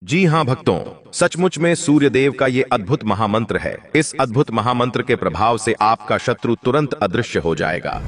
जी हाँ भक्तों, सचमुच में सूर्यदेव का ये अद्भुत महामंत्र है। इस अद्भुत महामंत्र के प्रभाव से आपका शत्रु तुरंत अदृश्य हो जाएगा।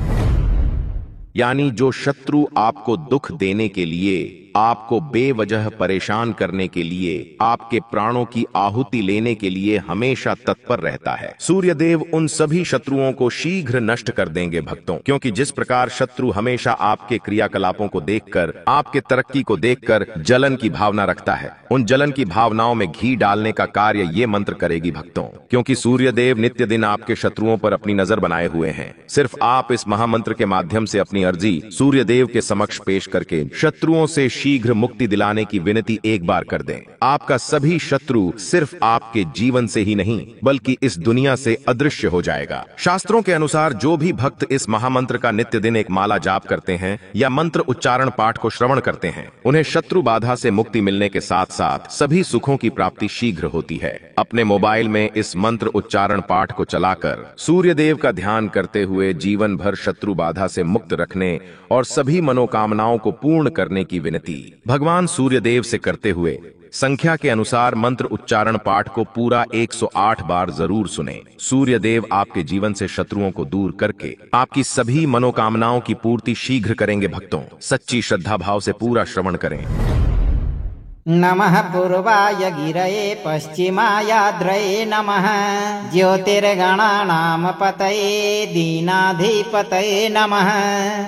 यानी जो शत्रु आपको दुख देने के लिए, आपको बेवजह परेशान करने के लिए, आपके प्राणों की आहुति लेने के लिए हमेशा तत्पर रहता है, सूर्यदेव उन सभी शत्रुओं को शीघ्र नष्ट कर देंगे भक्तों। क्योंकि जिस प्रकार शत्रु हमेशा आपके क्रियाकलापों को देखकर, आपके तरक्की को देखकर जलन की भावना रखता है, उन जलन की भावनाओं में घी डालने का कार्य ये मंत्र करेगी भक्तों। क्योंकि सूर्यदेव नित्य दिन आपके शत्रुओं पर अपनी नजर बनाए हुए हैं। सिर्फ आप इस महामंत्र के माध्यम से अपनी अर्जी सूर्यदेव के समक्ष पेश करके शत्रुओं से शीघ्र मुक्ति दिलाने की विनती एक बार कर दें। आपका सभी शत्रु सिर्फ आपके जीवन से ही नहीं बल्कि इस दुनिया से अदृश्य हो जाएगा। शास्त्रों के अनुसार जो भी भक्त इस महामंत्र का नित्य दिन एक माला जाप करते हैं या मंत्र उच्चारण पाठ को श्रवण करते हैं, उन्हें शत्रु बाधा से मुक्ति मिलने के साथ साथ सभी सुखों की प्राप्ति शीघ्र होती है। अपने मोबाइल में इस मंत्र उच्चारण पाठ को चलाकर सूर्यदेव का ध्यान करते हुए जीवन भर शत्रु बाधा से मुक्त रखने और सभी मनोकामनाओं को पूर्ण करने की विनती भगवान सूर्यदेव से करते हुए संख्या के अनुसार मंत्र उच्चारण पाठ को पूरा 108 बार जरूर सुने। सूर्यदेव आपके जीवन से शत्रुओं को दूर करके आपकी सभी मनोकामनाओं की पूर्ति शीघ्र करेंगे भक्तों। सच्ची श्रद्धा भाव से पूरा श्रवण करें। नमः पूर्वाय गिरये पश्चिमायाद्रये नमः ज्योतिर्गणानां पतये दीनाधिपतये नमः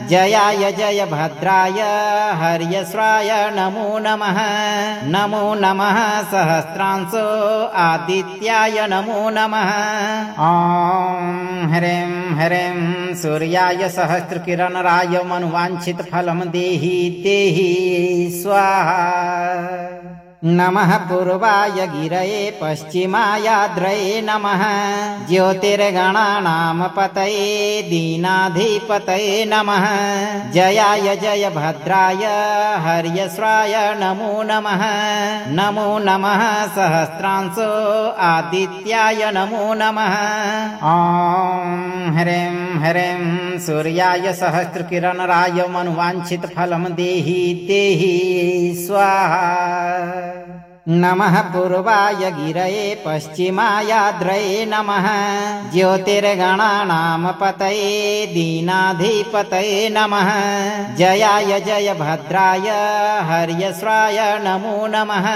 जयाय जय भद्राय हर्यश्वाय नमो नमः। नमो नमः सहस्रांशो आदित्याय नमो नमः। ॐ ह्रीं ह्रीं सूर्याय सहस्रकिरणराय मनोवाञ्छित फलं देहि देहि स्वाहा। नमः पूर्वाय गिरये पश्चिमायाद्रये नमः ज्योतिर्गणानां पतये दीनाधिपतये नमः जयाय जय भद्राय हर्यश्वाय नमो नमः। नमो नमः सहस्रांशो आदित्याय नमो नमः। ॐ ह्रीं ह्रीं सूर्याय सहस्रकिरणराय मनोवाञ्छित फलं देहि देहि स्वाहा। नमः पूर्वाय गिरये पश्चिमायाद्रये नमः ज्योतिर्गणानां पतये दीनाधिपतये नमः जयाय जय भद्राय हर्यश्वाय नमो नमः।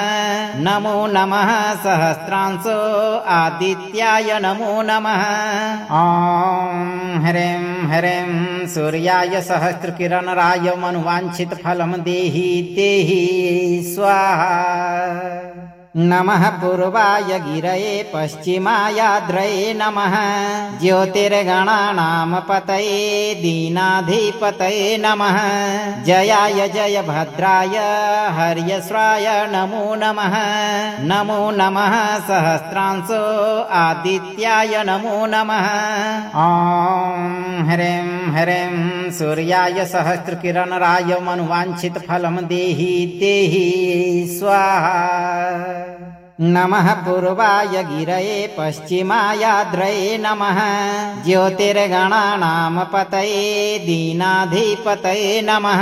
नमो नमः सहस्रांशो आदित्याय नमो नमः। ॐ ह्रीं ह्रीं सूर्याय सहस्रकिरणराय मनोवाञ्छित फलं देहि देहि स्वाहा। नमः पूर्वाय गिरये पश्चिमायाद्रये नमः ज्योतिर्गणानां पतये दीनाधिपतये नमः जयाय जय भद्राय हर्यश्वाय नमो नमः। नमो नमः सहस्रांशो आदित्याय नमो नमः। ॐ ह्रीं ह्रीं सूर्याय सहस्रकिरणराय मनोवाञ्छित फलं देहि देहि स्वाहा। नमः पूर्वाय गिरये पश्चिमायाद्रये नमः ज्योतिर्गणानां पतये दीनाधिपतये नमः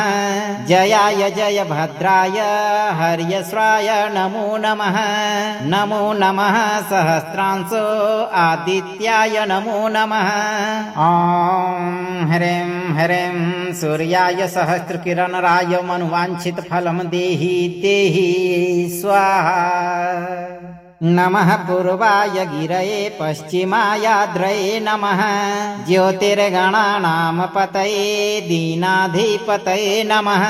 जयाय जय भद्राय हर्यश्वाय नमो नमः। नमो नमः सहस्रांशो आदित्याय नमो नमः। ॐ ह्रीं ह्रीं सूर्याय सहस्रकिरणराय मनोवाञ्छित फलं देहि देहि स्वाहा। नमः पूर्वाय गिरये पश्चिमायाद्रये नमः ज्योतिर्गणानां पतये दीनाधिपतये नमः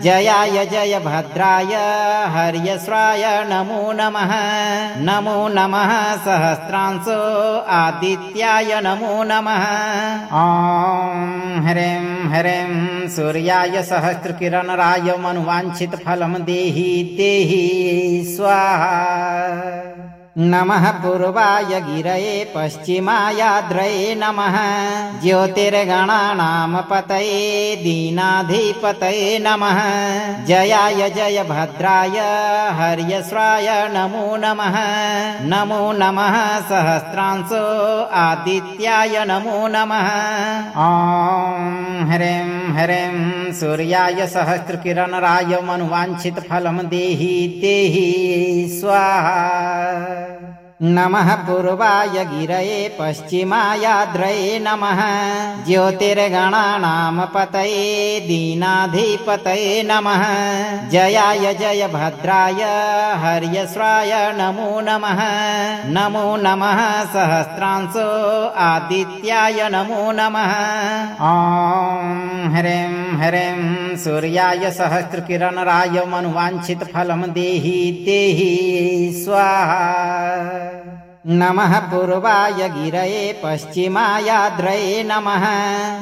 जयाय जय भद्राय हर्यश्वाय नमो नमः। नमो नमः सहस्रांशो आदित्याय नमो नमः। ॐ ह्रीं ह्रीं सूर्याय सहस्रकिरणराय मनोवाञ्छित फलं देहि देहि स्वाहा। नमः पूर्वाय गिरये पश्चिमायाद्रये नमः ज्योतिर्गणानां पतये दीनाधिपतये नमः जयाय जय भद्राय हर्यश्वाय नमो नमः। नमो नमः सहस्रांशो आदित्याय नमो नमः। ॐ ह्रीं ह्रीं सूर्याय सहस्रकिरणराय मनुवाञ्छितफलं देहि देहि स्वाहा। नमः पूर्वाय गिरये पश्चिमायाद्रये नमः ज्योतिर्गणानां पतये दीनाधिपतये नमः जयाय जयभद्राय हर्यश्वाय नमो नमः। नमो नमः सहस्रांशो आदित्याय नमो नमः। ॐ ह्रीं सूर्याय सहस्रकिरणराय मनुवाञ्छितफलं देहि देहि स्वाहा। नमः पूर्वाय गिरये पश्चिमायाद्रये नमः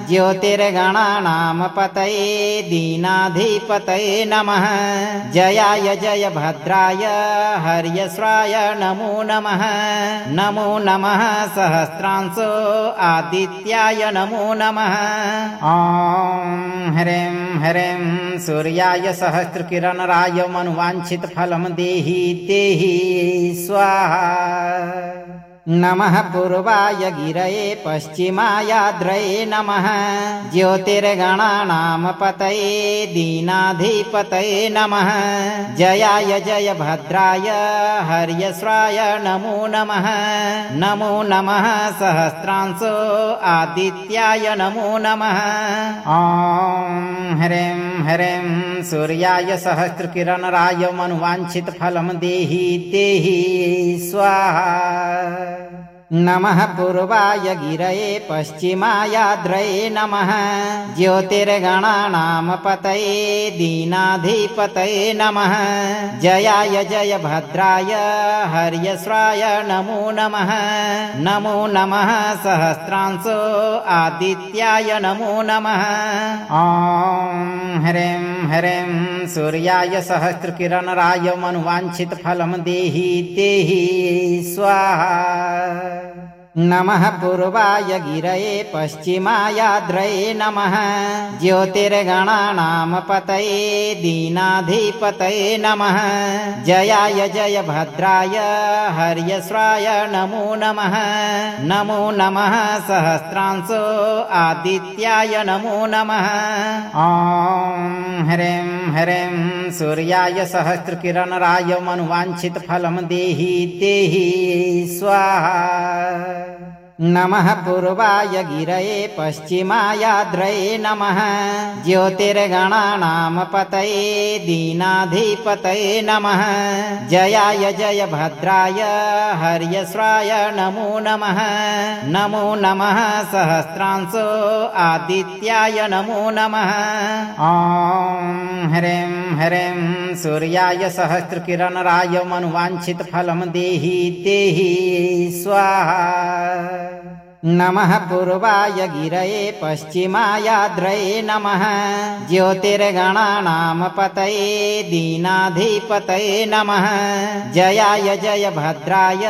ज्योतिर्गणानां पतये दीनाधिपतये नमः जयाय जयभद्राय हर्यश्वाय नमो नमः। नमो नमः सहस्रांशो आदित्याय नमो नमः। ॐ ह्रीं सूर्याय सहस्रकिरणराय मनुवाञ्छितफलं देहि देहि स्वाहा। नमः पूर्वाय गिरये पश्चिमायाद्रये नमः ज्योतिर्गणानां पतये दीनाधिपतये नमः जयाय जयभद्राय हर्यश्वाय नमो नमः। नमो नमः सहस्रांशो आदित्याय नमो नमः। ॐ ह्रीं सूर्याय सहस्रकिरणराय मनुवाञ्छितफलं देहि देहि स्वाहा। नमः पूर्वाय गिरये पश्चिमायाद्रये नमः ज्योतिर्गणानां पतये दीनाधिपतये नमः जयाय जयभद्राय हर्यश्वाय नमो नमः। नमो नमः सहस्रांशो आदित्याय नमो नमः। ॐ ह्रीं सूर्याय सहस्रकिरणराय मनुवाञ्छितफलं देहि देहि स्वाहा। नमः पूर्वाय गिरये पश्चिमायाद्रये नमः ज्योतिर्गणानां पतये दीनाधिपतये नमः जयाय जयभद्राय हर्यश्वाय नमो नमः। नमो नमः सहस्रांशो आदित्याय नमो नमः। ॐ ह्रीं सूर्याय सहस्रकिरणराय मनुवाञ्छितफलं देहि देहि स्वाहा। नमः पूर्वाय गिरये पश्चिमायाद्रये नमः ज्योतिर्गणानां पतये दीनाधिपतये नमः जयाय जयभद्राय हर्यश्वाय नमो नमः। नमो नमः सहस्रांशो आदित्याय नमो नमः। ॐ ह्रीं सूर्याय सहस्रकिरणराय मनुवाञ्छितफलं देहि देहि स्वाहा। नमः पूर्वाय गिरये पश्चिमायाद्रये नमः ज्योतिर्गणानां पतये दीनाधिपतये नमः जयाय जयभद्राय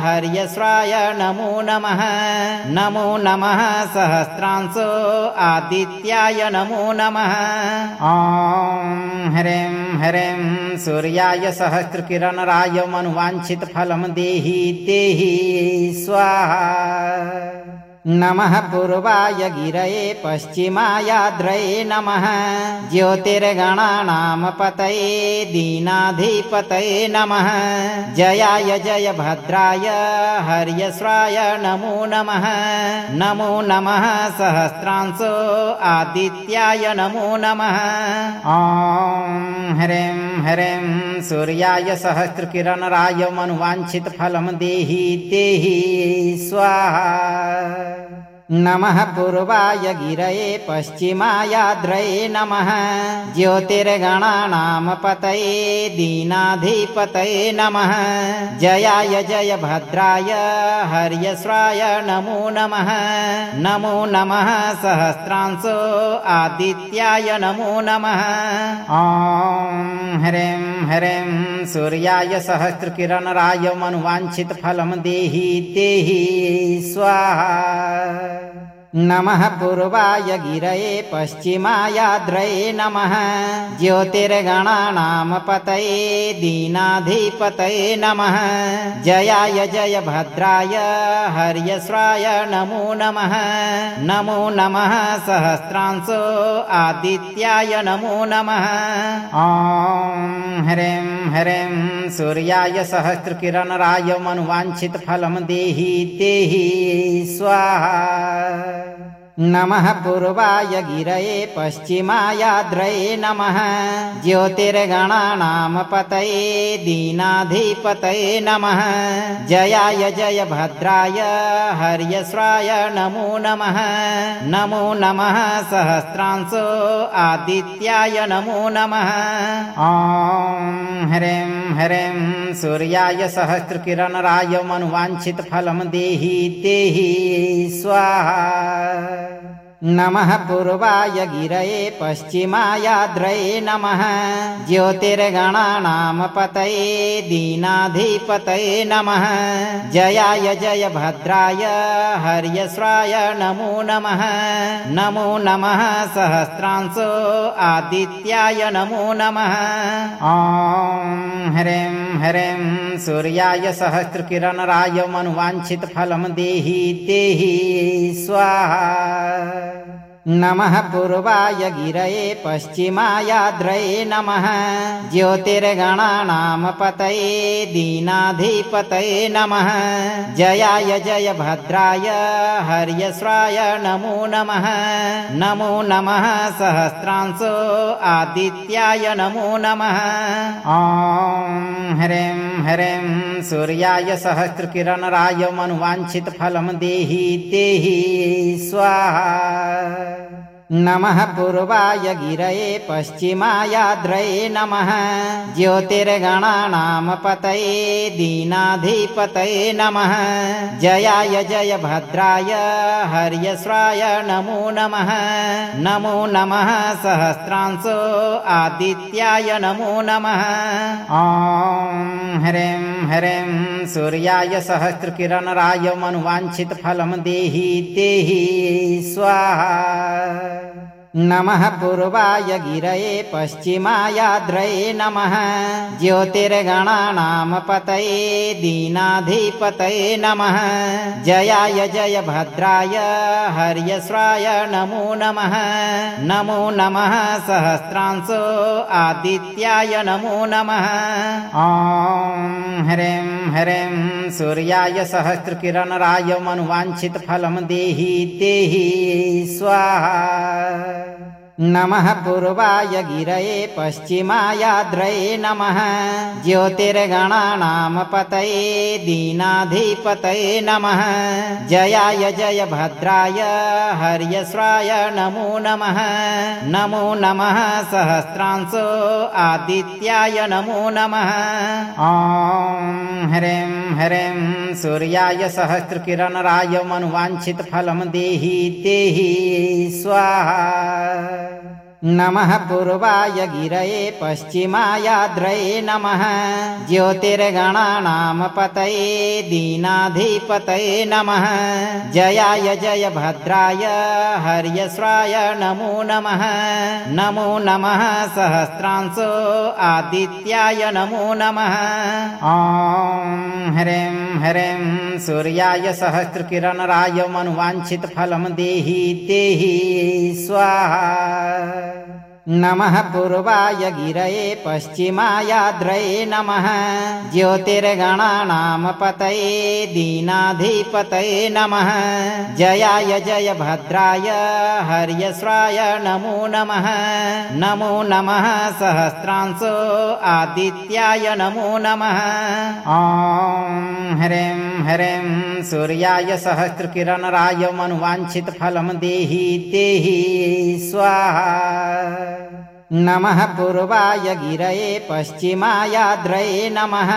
हर्यश्वाय नमो नमः। नमो नमः सहस्रांशो आदित्याय नमो नमः। ॐ ह्रीं सूर्याय सहस्रकिरणराय मनुवाञ्छितफलं देहि देहि स्वाहा। नमः पूर्वाय गिरये पश्चिमायाद्रये नमः ज्योतिर्गणानां पतये दीनाधिपतये नमः जयाय जयभद्राय हर्यश्वाय नमो नमः। नमो नमः सहस्रांशो आदित्याय नमो नमः। ॐ ह्रीं सूर्याय सहस्रकिरणराय मनुवाञ्छितफलं देहि देहि स्वाहा। नमः पूर्वाय गिरये पश्चिमायाद्रये नमः ज्योतिर्गणानां पतये दीनाधिपतये नमः जयाय जयभद्राय हर्यश्वाय नमो नमः। नमो नमः सहस्रांशो आदित्याय नमो नमः। ॐ ह्रीं सूर्याय सहस्रकिरणराय मनुवाञ्छितफलं देहि देहि स्वाहा। नमः पूर्वाय गिरये पश्चिमायाद्रये नमः ज्योतिर्गणानां पतये दीनाधिपतये नमः जयाय जय भद्राय हर्यश्वाय नमो नमः नमो नमः सहस्रांशो आदित्याय नमो नमः ॐ ह्रीं ह्रीं सूर्याय सहस्रकिरणराय मनुवाञ्छितफलं देहि देहि स्वाहा नमः पूर्वाय गिरये पश्चिमायाद्रये नमः ज्योतिर्गणानां पतये दीनाधिपतये नमः जयाय जय भद्राय हर्यश्वाय नमो नमः नमो नमः सहस्रांशो आदित्याय नमो नमः ॐ ह्रीं ह्रीं सूर्याय सहस्रकिरणराय मनुवाञ्छितफलं देहि देहि स्वाहा नमः पूर्वाय गिरये पश्चिमायाद्रये नमः ज्योतिर्गणानां पतये दीनाधिपतये नमः जयाय जय भद्राय हर्यश्वाय नमो नमः नमो नमः सहस्रांशो आदित्याय नमो नमः ॐ ह्रीं ह्रीं सूर्याय सहस्रकिरणराय मनुवाञ्छितफलं देहि देहि स्वाहा नमः पूर्वाय गिरये पश्चिमायाद्रये नमः ज्योतिर्गणानां पतये दीनाधिपतये नमः जयाय जय भद्राय हर्यश्वाय नमो नमः नमो नमः सहस्रांशो आदित्याय नमो नमः ॐ ह्रीं ह्रीं सूर्याय सहस्रकिरणराय मनुवाञ्छितफलं देहि देहि स्वाहा नमः पूर्वाय गिरये पश्चिमायाद्रये नमः ज्योतिर्गणानां पतये दीनाधिपतये नमः जयाय जय भद्राय हर्यश्वाय नमो नमः नमो नमः सहस्रांशो आदित्याय नमो नमः ॐ ह्रीं ह्रीं सूर्याय सहस्रकिरणराय मनुवाञ्छितफलं देहि देहि स्वाहा नमः पूर्वाय गिरये पश्चिमायाद्रये नमः ज्योतिर्गणानां पतये दीनाधिपतये नमः जयाय जय भद्राय हर्यश्वाय नमो नमः नमो नमः सहस्रांशो आदित्याय नमो नमः ॐ ह्रीं ह्रीं सूर्याय सहस्रकिरणराय मनुवाञ्छितफलं देहि देहि स्वाहा नमः पूर्वाय गिरये पश्चिमायाद्रये नमः ज्योतिर्गणानां पतये दीनाधिपतये नमः जयाय जय भद्राय हर्यश्वाय नमो नमः नमो नमः सहस्रांशो आदित्याय नमो नमः ॐ ह्रीं ह्रीं सूर्याय सहस्रकिरणराय मनुवाञ्छितफलं देहि देहि स्वाहा नमः पूर्वाय गिरये पश्चिमायाद्रये नमः ज्योतिर्गणानां पतये दीनाधिपतये नमः जयाय जय भद्राय हर्यश्वाय नमो नमः नमो नमः सहस्रांशो आदित्याय नमो नमः ॐ ह्रीं ह्रीं सूर्याय सहस्रकिरणराय मनुवाञ्छितफलं देहि देहि स्वाहा नमः पूर्वाय गिरये पश्चिमायाद्रये नमः ज्योतिर्गणानां पतये दीनाधिपतये नमः जयाय जय भद्राय हर्यश्वाय नमो नमः नमो नमः सहस्रांशो आदित्याय नमो नमः ॐ ह्रीं ह्रीं सूर्याय सहस्रकिरणराय मनुवाञ्छितफलं देहि देहि स्वाहा नमः पूर्वाय गिरये पश्चिमायाद्रये नमः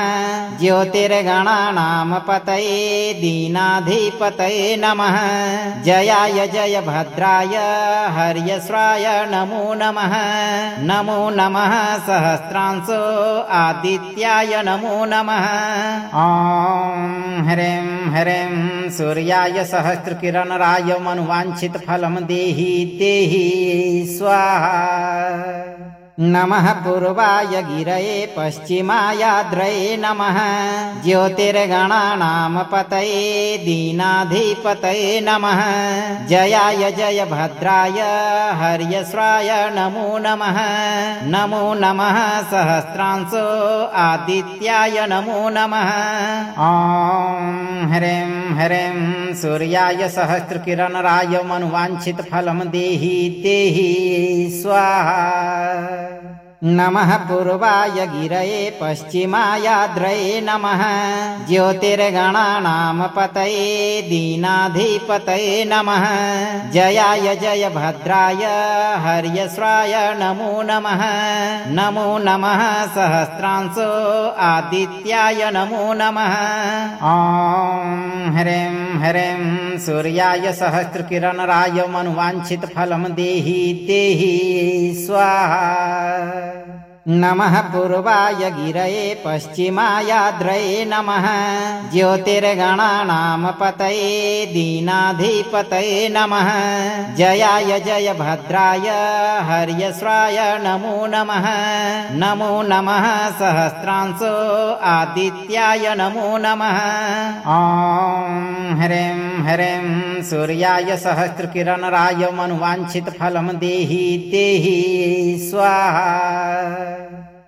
ज्योतिर्गणानां पतये दीनाधिपतये नमः जयाय जय भद्राय हर्यश्वाय नमो नमः नमो नमः सहस्रांशो आदित्याय नमो नमः ॐ ह्रीं ह्रीं सूर्याय सहस्रकिरणराय मनुवाञ्छितफलं देहि देहि स्वाहा नमः पूर्वाय गिरये पश्चिमायाद्रये नमः ज्योतिर्गणानां पतये दीनाधिपतये नमः जयाय जय भद्राय हर्यश्वाय नमो नमः नमो नमः सहस्रांशो आदित्याय नमो नमः ॐ ह्रीं ह्रीं सूर्याय सहस्रकिरणराय मनुवाञ्छितफलं देहि देहि स्वाहा नमः पूर्वाय गिरये पश्चिमायाद्रये नमः ज्योतिर्गणानां पतये दीनाधिपतये नमः जयाय जय भद्राय हर्यश्वाय नमो नमः नमो नमः सहस्रांशो आदित्याय नमो नमः ॐ ह्रीं ह्रीं सूर्याय सहस्रकिरणराय मनुवाञ्छितफलं देहि देहि स्वाहा नमः पूर्वाय गिरये पश्चिमायाद्रये नमः ज्योतिर्गणानां पतये दीनाधिपतये नमः जयाय जय भद्राय हर्यश्वाय नमो नमः नमो नमः सहस्रांशो आदित्याय नमो नमः ॐ ह्रीं ह्रीं सूर्याय सहस्रकिरणराय मनुवाञ्छितफलं देहि देहि स्वाहा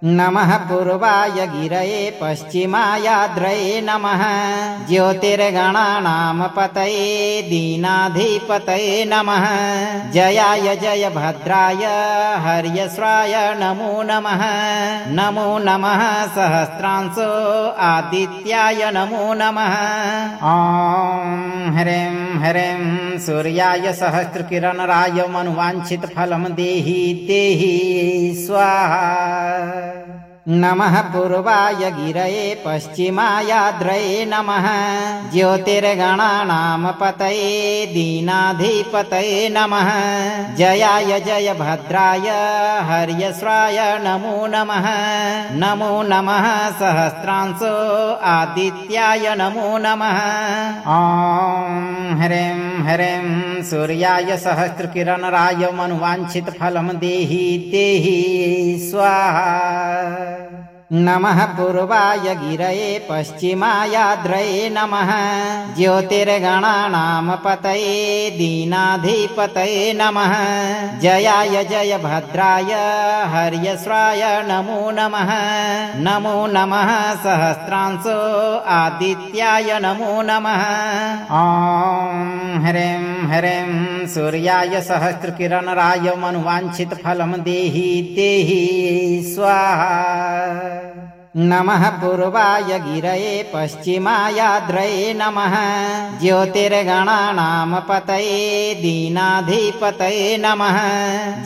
नमः पूर्वाय गिरये पश्चिमायाद्रये नमः ज्योतिर्गणानां पतये दीनाधिपतये नमः जयाय जय भद्राय हर्यश्वाय नमो नमः नमो नमः सहस्रांशो आदित्याय नमो नमः ॐ ह्रीं ह्रीं सूर्याय सहस्रकिरणराय मनुवाञ्छितफलं देहि देहि स्वाहा नमः पूर्वाय गिरये पश्चिमायाद्रये नमः ज्योतिर्गणानां पतये दीनाधिपतये नमः जयाय जय भद्राय हर्यश्वाय नमो नमः नमो नमः सहस्रांशो आदित्याय नमो नमः ॐ ह्रीं ह्रीं सूर्याय सहस्रकिरणराय मनुवाञ्छितफलं देहि देहि स्वाहा नमः पूर्वाय गिरये पश्चिमायाद्रये नमः ज्योतिर्गणानां पतये दीनाधिपतये नमः जयाय जय भद्राय हर्यश्वाय नमो नमः नमो नमः सहस्रांशो आदित्याय नमो नमः ॐ ह्रीं ह्रीं सूर्याय सहस्रकिरणराय मनुवाञ्छितफलं देहि देहि स्वाहा नमः पूर्वाय गिरये पश्चिमायाद्रये नमः ज्योतिर्गणानां पतये दीनाधिपतये नमः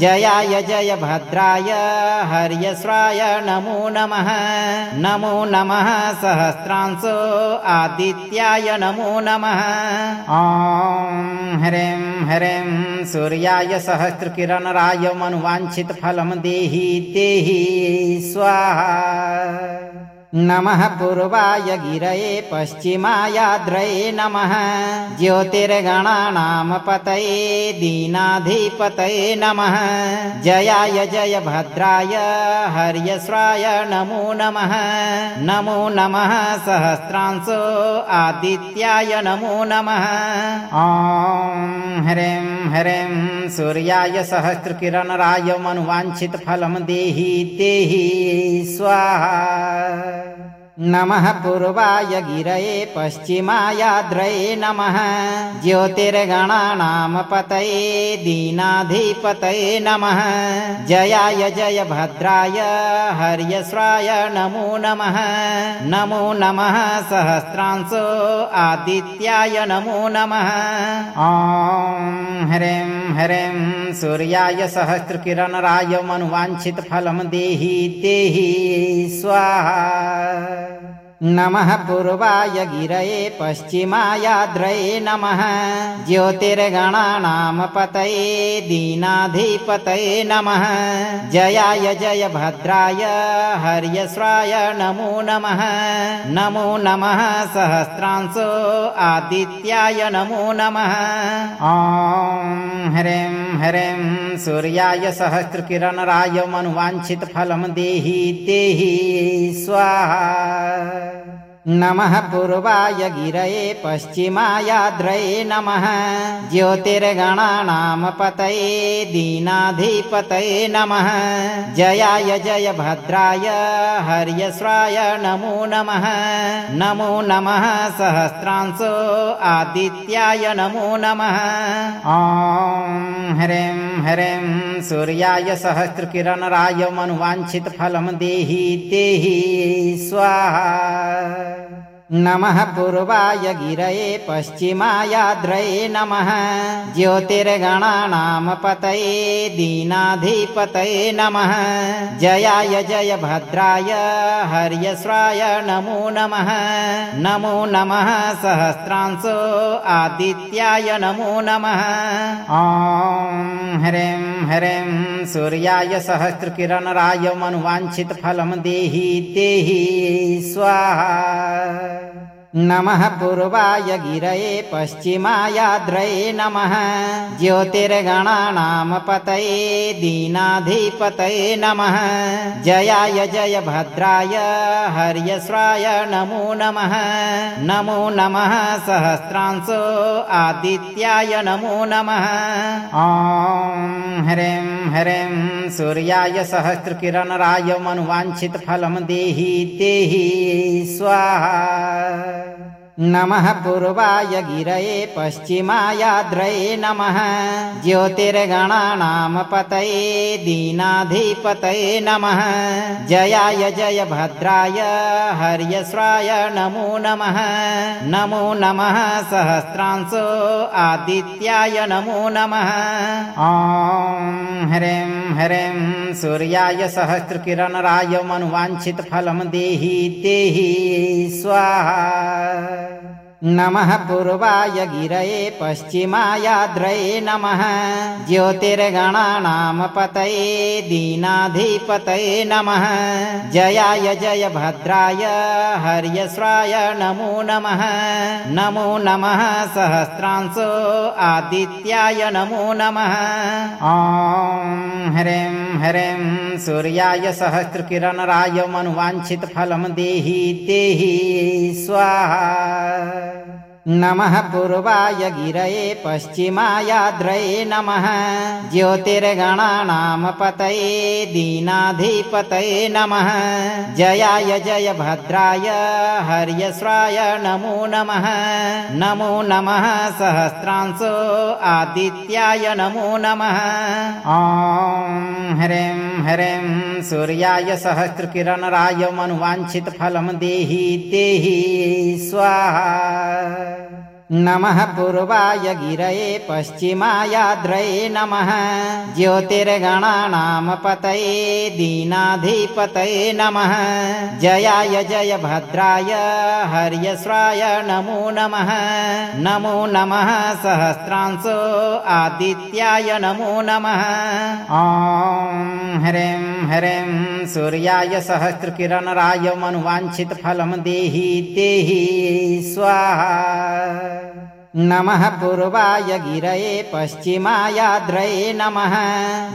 जयाय जय भद्राय हर्यश्वाय नमो नमः नमो नमः सहस्रांशो आदित्याय नमो नमः ॐ ह्रीं ह्रीं सूर्याय सहस्रकिरणराय मनुवाञ्छितफलं देहि देहि स्वाहा नमः पूर्वाय गिरये पश्चिमायाद्रये नमः ज्योतिर्गणानां पतये दीनाधिपतये नमः जयाय जय भद्राय हर्यश्वाय नमो नमः नमो नमः सहस्रांशो आदित्याय नमो नमः ॐ ह्रीं ह्रीं सूर्याय सहस्रकिरणराय मनुवाञ्छितफलं देहि देहि स्वाहा नमः पूर्वाय गिरये पश्चिमायाद्रये नमः ज्योतिर्गणानां पतये दीनाधिपतये नमः जयाय जय भद्राय हर्यश्वाय नमो नमः नमो नमः सहस्रांशो आदित्याय नमो नमः ॐ ह्रीं ह्रीं सूर्याय सहस्रकिरणराय मनुवाञ्छितफलं देहि देहि स्वाहा। नमः पूर्वाय गिरये पश्चिमायाद्रये नमः ज्योतिर्गणानां पतये दीनाधिपतये नमः जयाय जयभद्राय हर्यश्वाय नमो नमः। नमो नमः सहस्रांशो आदित्याय नमो नमः। ॐ ह्रीं सूर्याय सहस्रकिरणराय मनुवाञ्छितफलं देहि देहि स्वाहा। नमः पूर्वाय गिरये पश्चिमायाद्रये नमः ज्योतिर्गणानां पतये दीनाधिपतये नमः जयाय जयभद्राय हर्यश्वाय नमो नमः। नमो नमः सहस्रांशो आदित्याय नमो नमः। ॐ ह्रीं सूर्याय सहस्रकिरणराय मनुवाञ्छितफलं देहि देहि स्वाहा। नमः पूर्वाय गिरये पश्चिमायाद्रये नमः ज्योतिर्गणानां पतये दीनाधिपतये नमः जयाय जयभद्राय हर्यश्वाय नमो नमः। नमो नमः सहस्रांशो आदित्याय नमो नमः। ॐ ह्रीं सूर्याय सहस्रकिरणराय मनुवाञ्छितफलं देहि देहि स्वाहा। नमः पूर्वाय गिरये पश्चिमायाद्रये नमः ज्योतिर्गणानां पतये दीनाधिपतये नमः जयाय जयभद्राय हर्यश्वाय नमो नमः। नमो नमः सहस्रांशो आदित्याय नमो नमः। ॐ ह्रीं सूर्याय सहस्रकिरणराय मनुवाञ्छितफलं देहि देहि स्वाहा। नमः पूर्वाय गिरये पश्चिमायाद्रये नमः ज्योतिर्गणानां पतये दीनाधिपतये नमः जयाय जयभद्राय हर्यश्वाय नमो नमः। नमो नमः सहस्रांशो आदित्याय नमो नमः। ॐ ह्रीं सूर्याय सहस्रकिरणराय मनुवाञ्छितफलं देहि देहि स्वाहा। नमः पूर्वाय गिरये पश्चिमायाद्रये नमः ज्योतिर्गणानां पतये दीनाधिपतये नमः जयाय जयभद्राय हर्यश्वाय नमो नमः। नमो नमः सहस्रांशो आदित्याय नमो नमः। ॐ ह्रीं सूर्याय सहस्रकिरणराय मनुवाञ्छितफलं देहि देहि स्वाहा। नमः पूर्वाय गिरये पश्चिमायाद्रये नमः ज्योतिर्गणानां पतये दीनाधिपतये नमः जयाय जयभद्राय हर्यश्वाय नमो नमः। नमो नमः सहस्रांशो आदित्याय नमो नमः। ॐ ह्रीं सूर्याय सहस्रकिरणराय मनुवाञ्छितफलं देहि देहि स्वाहा। नमः पूर्वाय गिरये पश्चिमायाद्रये नमः ज्योतिर्गणानां पतये दीनाधिपतये नमः जयाय जयभद्राय हर्यश्वाय नमो नमः। नमो नमः सहस्रांशो आदित्याय नमो नमः। ॐ ह्रीं सूर्याय सहस्रकिरणराय मनुवाञ्छितफलं देहि देहि स्वाहा। नमः पूर्वाय गिरये पश्चिमायाद्रये नमः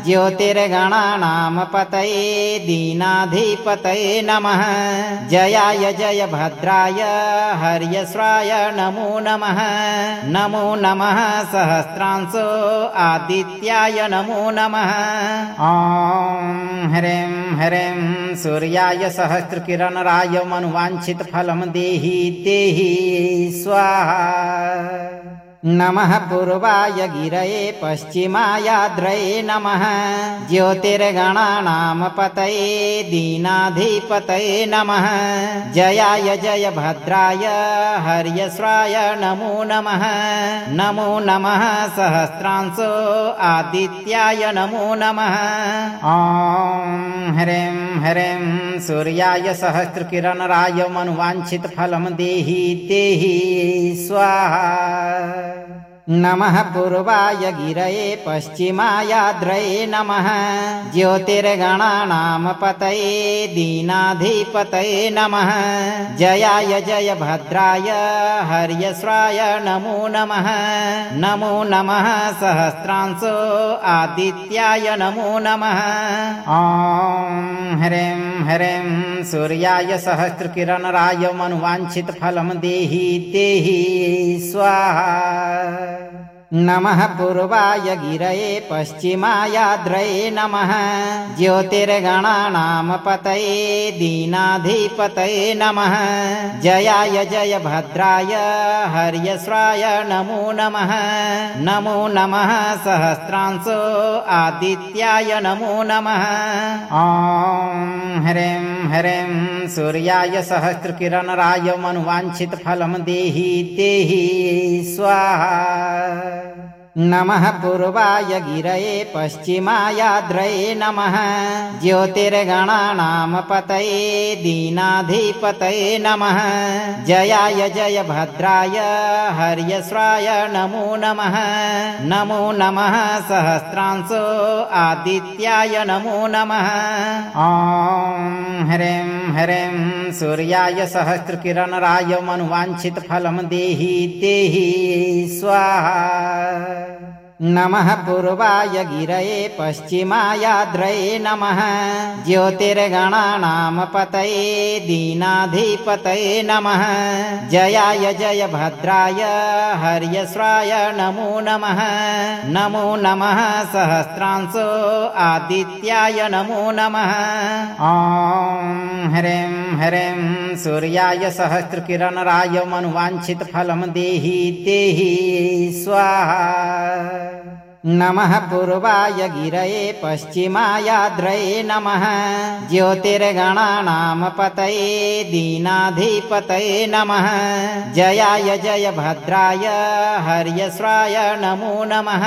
ज्योतिर्गणानां पतये दीनाधिपतये नमः जयाय जयभद्राय हर्यश्वाय नमो नमः। नमो नमः सहस्रांशो आदित्याय नमो नमः। ॐ ह्रीं सूर्याय सहस्रकिरणराय मनुवाञ्छितफलं देहि देहि स्वाहा। नमः पूर्वाय गिरये पश्चिमायाद्रये नमः ज्योतिर्गणानां पतये दीनाधिपतये नमः जयाय जय भद्राय हर्यश्वाय नमो नमः नमो नमः सहस्रांशो आदित्याय नमो नमः ॐ ह्रीं ह्रीं सूर्याय सहस्रकिरणराय मनुवाञ्छितफलं देहि देहि स्वाहा नमः पूर्वाय गिरये पश्चिमायाद्रये नमः ज्योतिर्गणानां पतये दीनाधिपतये नमः जयाय जय भद्राय हर्यश्वाय नमो नमः नमो नमः सहस्रांशो आदित्याय नमो नमः ॐ ह्रीं ह्रीं सूर्याय सहस्रकिरणराय मनुवाञ्छितफलं देहि देहि स्वाहा नमः पूर्वाय गिरये पश्चिमायाद्रये नमः ज्योतिर्गणानां पतये दीनाधिपतये नमः जयाय जय भद्राय हर्यश्वाय नमो नमः नमो नमः सहस्रांशो आदित्याय नमो नमः ॐ ह्रीं ह्रीं सूर्याय सहस्रकिरणराय मनुवाञ्छितफलं देहि देहि स्वाहा नमः पूर्वाय गिरये पश्चिमायाद्रये नमः ज्योतिर्गणानां पतये दीनाधिपतये नमः जयाय जय भद्राय हर्यश्वाय नमो नमः नमो नमः सहस्रांशो आदित्याय नमो नमः ॐ ह्रीं ह्रीं सूर्याय सहस्रकिरणराय मनुवाञ्छितफलं देहि देहि स्वाहा नमः पूर्वाय गिरये पश्चिमायाद्रये नमः ज्योतिर्गणानां पतये दीनाधिपतये नमः जयाय जय भद्राय हर्यश्वाय नमो नमः नमो नमः सहस्रांशो आदित्याय नमो नमः ॐ ह्रीं ह्रीं सूर्याय सहस्रकिरणराय मनुवाञ्छितफलं देहि देहि स्वाहा नमः पूर्वाय गिरये पश्चिमायाद्रये नमः ज्योतिर्गणानां पतये दीनाधिपतये नमः जयाय जय भद्राय हर्यश्वाय नमो नमः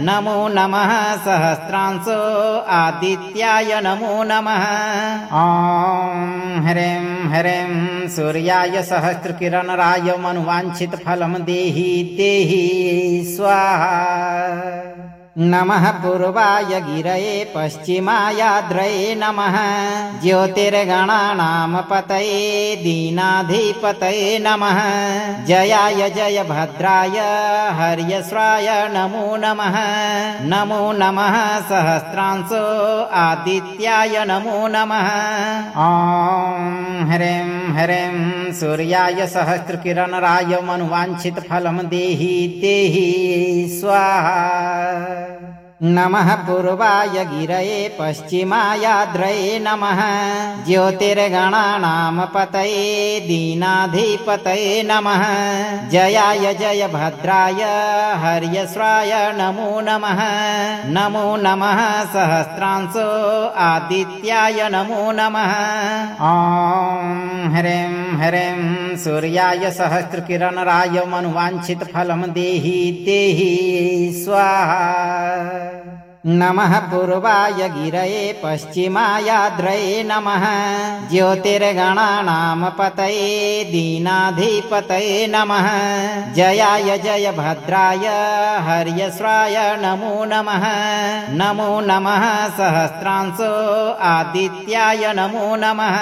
नमो नमः सहस्रांशो आदित्याय नमो नमः ॐ ह्रीं ह्रीं सूर्याय सहस्रकिरणराय मनुवाञ्छितफलं देहि देहि स्वाहा नमः पूर्वाय गिरये पश्चिमायाद्रये नमः ज्योतिर्गणानां पतये दीनाधिपतये नमः जयाय जय भद्राय हर्यश्वाय नमो नमः नमो नमः सहस्रांशो आदित्याय नमो नमः ॐ ह्रीं ह्रीं सूर्याय सहस्रकिरणराय मनुवाञ्छितफलं देहि देहि स्वाहा नमः पूर्वाय गिरये पश्चिमायाद्रये नमः ज्योतिर्गणानां पतये दीनाधिपतये नमः जयाय जय भद्राय हर्यश्वाय नमो नमः नमो नमः सहस्रांशो आदित्याय नमो नमः ॐ ह्रीं ह्रीं सूर्याय सहस्रकिरणराय मनुवाञ्छितफलं देहि देहि स्वाहा नमः पूर्वाय गिरये पश्चिमायाद्रये नमः ज्योतिर्गणानां पतये दीनाधिपतये नमः जयाय जय भद्राय हर्यश्वाय नमो नमः नमो नमः सहस्रांशो आदित्याय नमो नमः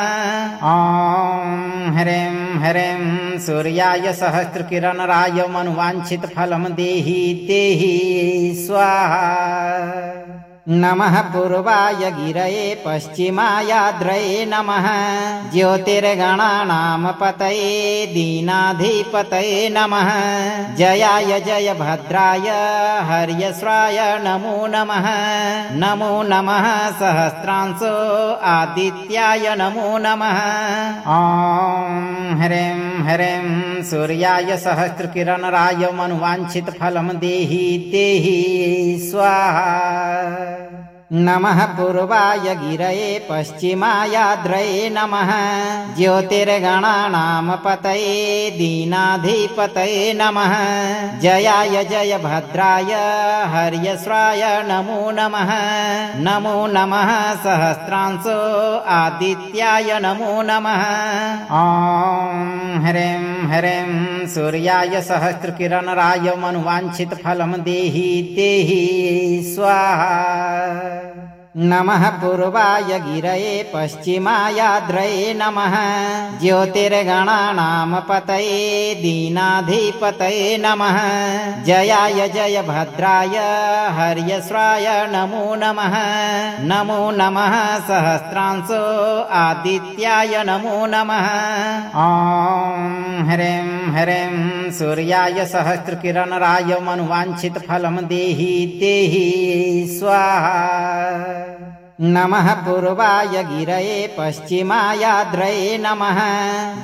ॐ ह्रीं ह्रीं सूर्याय सहस्रकिरणराय मनुवाञ्छितफलं देहि देहि स्वाहा नमः पूर्वाय गिरये पश्चिमायाद्रये नमः ज्योतिर्गणानां पतये दीनाधिपतये नमः जयाय जय भद्राय हर्यश्वाय नमो नमः नमो नमः सहस्रांशो आदित्याय नमो नमः ॐ ह्रीं ह्रीं सूर्याय सहस्रकिरणराय मनुवाञ्छितफलं देहि देहि स्वाहा। नमः पूर्वाय गिरये पश्चिमायाद्रये नमः ज्योतिर्गणानां पतये दीनाधिपतये नमः जयाय जय भद्राय हर्यश्वाय नमो नमः। नमो नमः सहस्रांशो आदित्याय नमो नमः। ॐ ह्रीं सूर्याय सहस्रकिरणराय मनुवाञ्छितफलं देहि देहि स्वाहा। नमः पूर्वाय गिरये पश्चिमायाद्रये नमः ज्योतिर्गणानां पतये दीनाधिपतये नमः जयाय जय भद्राय हर्यश्वाय नमो नमः। नमो नमः सहस्रांशो आदित्याय नमो नमः। ॐ ह्रीं सूर्याय सहस्रकिरणराय मनुवाञ्छितफलं देहि देहि स्वाहा। नमः पूर्वाय गिरये पश्चिमायाद्रये नमः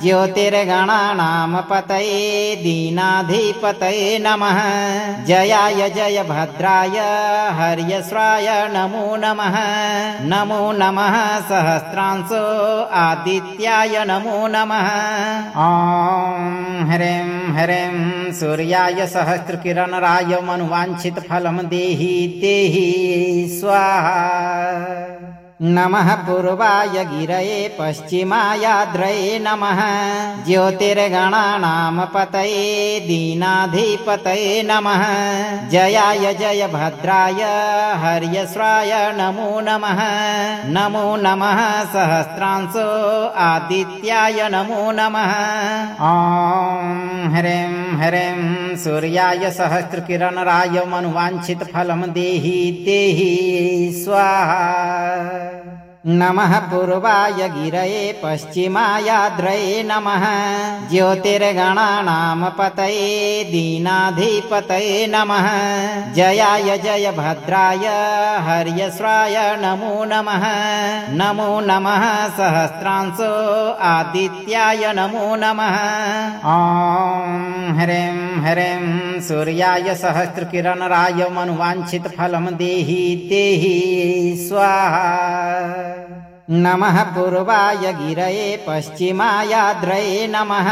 ज्योतिर्गणानां पतये दीनाधिपतये नमः जयाय जय भद्राय हर्यश्वाय नमो नमः। नमो नमः सहस्रांशो आदित्याय नमो नमः। ॐ ह्रीं सूर्याय सहस्रकिरणराय मनुवाञ्छितफलं देहि देहि स्वाहा। नमः पूर्वाय गिरये पश्चिमायाद्रये नमः ज्योतिर्गणानां पतये दीनाधिपतये नमः जयाय जय भद्राय हर्यश्वाय नमो नमः। नमो नमः सहस्रांशो आदित्याय नमो नमः। ॐ ह्रीं सूर्याय सहस्रकिरणराय मनुवाञ्छितफलं देहि देहि स्वाहा। नमः पूर्वाय गिरये पश्चिमायाद्रये नमः ज्योतिर्गणानां पतये दीनाधिपतये नमः जयाय जय भद्राय हर्यश्वाय नमो नमः। नमो नमः सहस्रांशो आदित्याय नमो नमः। ॐ ह्रीं सूर्याय सहस्रकिरणराय मनुवाञ्छितफलं देहि देहि स्वाहा। नमः पूर्वाय गिरये पश्चिमायाद्रये नमः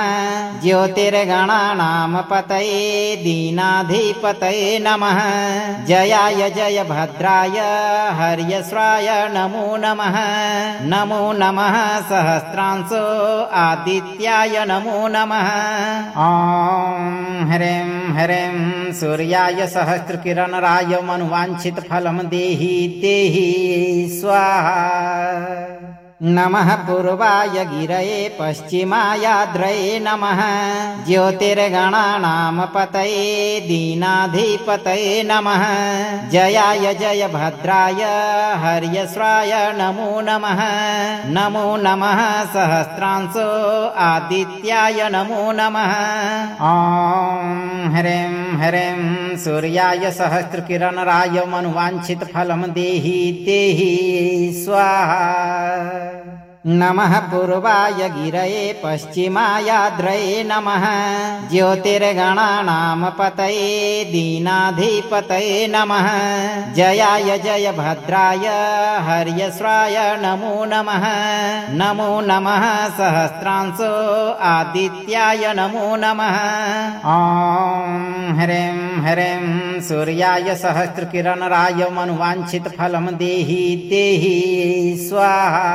ज्योतिर्गणानां पतये दीनाधिपतये नमः जयाय जय भद्राय हर्यश्वाय नमो नमः। नमो नमः सहस्रांशो आदित्याय नमो नमः। ॐ ह्रीं सूर्याय सहस्रकिरणराय मनुवाञ्छितफलं देहि देहि स्वाहा। नमः पूर्वाय गिरये पश्चिमायाद्रये नमः ज्योतिर्गणानां पतये दीनाधिपतये नमः जयाय जय भद्राय हर्यश्वाय नमो नमः। नमो नमः सहस्रांशो आदित्याय नमो नमः। ॐ ह्रीं सूर्याय सहस्रकिरणराय मनुवाञ्छितफलं देहि देहि स्वाहा। नमः पूर्वाय गिरये पश्चिमायाद्रये नमः ज्योतिर्गणानां पतये दीनाधिपतये नमः जयाय जय भद्राय हर्यश्वाय नमो नमः। नमो नमः सहस्रांशो आदित्याय नमो नमः। ॐ ह्रीं सूर्याय सहस्रकिरणराय मनुवाञ्छितफलं देहि देहि स्वाहा।